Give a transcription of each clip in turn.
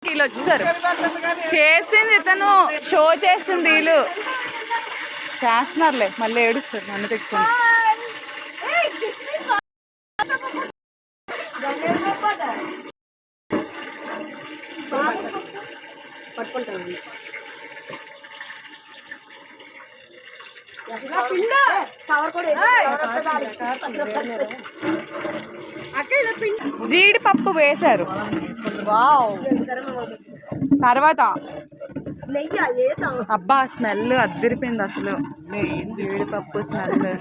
వీళ్ళు వచ్చారు చేస్తుంది ఇతను షో చేస్తుంది వీళ్ళు చేస్తున్నారులే మళ్ళీ ఏడుస్తారు నన్ను తిట్టుకుని జీడిపప్పు వేశారు తర్వాత అబ్బా స్మెల్ అద్దరిపోయింది అసలు జీడిపప్పు స్మెల్కి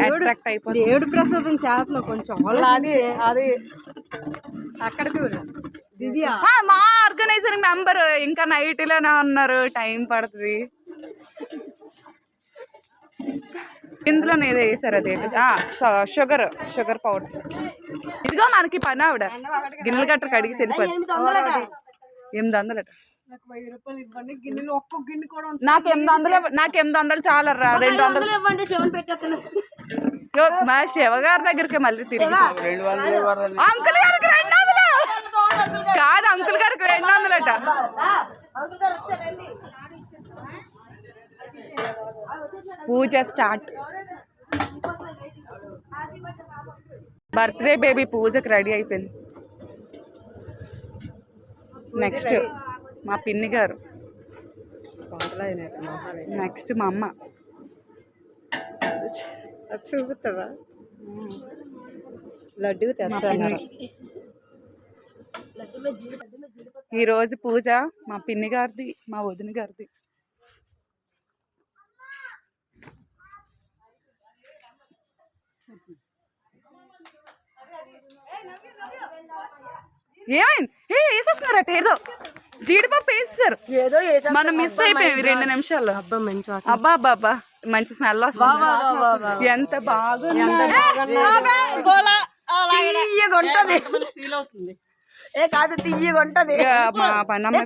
అట్రాక్ట్ అయిపోయింది ఏడు ప్రసాదం చేస్తున్నావు కొంచెం అది అక్కడ చూడు మా ఆర్గనైజర్ మెంబర్ ఇంకా నైట్లోనే ఉన్నారు టైం పడుతుంది ఇందులోనే ఏదో వేసారు అదే షుగర్ పౌడర్ ఇదిగో మనకి పని ఆవిడ గిన్నెలు గట్ట కడిగి వెళ్ళిపోయింది 800 నాకు 800 చాలా రా 200 మా శివగారి దగ్గరికి మళ్ళీ తిరిగి అంకుల్ గారికి 200 కాదు అంకుల్ గారికి 200 పూజ స్టార్ట్ బర్త్డే బేబీ పూజకి రెడీ అయిపోయింది నెక్స్ట్ మా పిన్ని గారు నెక్స్ట్ మా అమ్మ చూపుతావా లడ్డు తెస్తున్నారు ఈరోజు పూజ మా పిన్ని గారిది మా వదిన గారిది ఏమైంది వేసేస్తున్నారట ఏదో జీడిపప్పు వేస్తారు ఏదో మనం మిస్ అయిపోయాం 2 నిమిషాల్లో అబ్బా అబ్బా మంచి స్మెల్ వస్తుంది ఎంత బాగుంది కాదు తీయగా ఉంటది మా పనమ్మ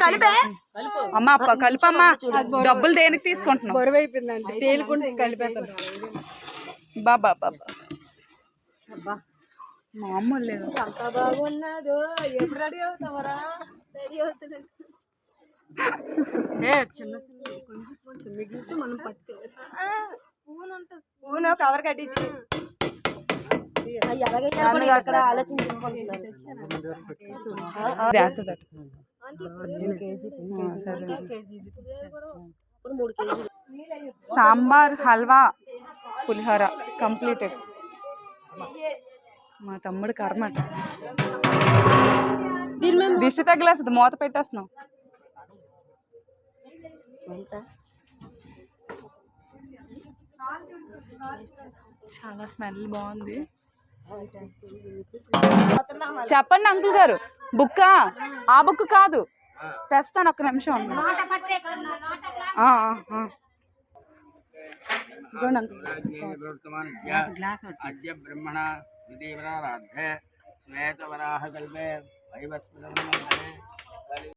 అమ్మ అప్ప కలిపమ్మా డబ్బులు దేనికి తీసుకుంటున్నాం బరువు అయిపోయిందండి తేలుకుంటే కలిపేస్తాం బాబా బాబా మామూలు లేదు ఎంత బాగున్నదో ఎప్పుడు రెడీ అవుతావరా రెడీ అవుతుంది చిన్న కొంచెం మిగిలితే మనం పట్టుకోవాలి స్పూన్ కవర్ కట్టించి అక్కడ ఆలోచించుకుంటున్నారు సాంబార్ హల్వా పులిహోర కంప్లీటెడ్ మా తమ్ముడు కర్మట దిష్టి తగిలేస్తుంది మూత పెట్టేస్తున్నాం చాలా స్మెల్ బాగుంది చెప్పండి అంకుల్ గారు బుక్క ఆ బుక్ కాదు తెస్తాను ఒక్క నిమిషం బ్రహ్మణ శ్వేతవరాహ కల్పే వైవస్పద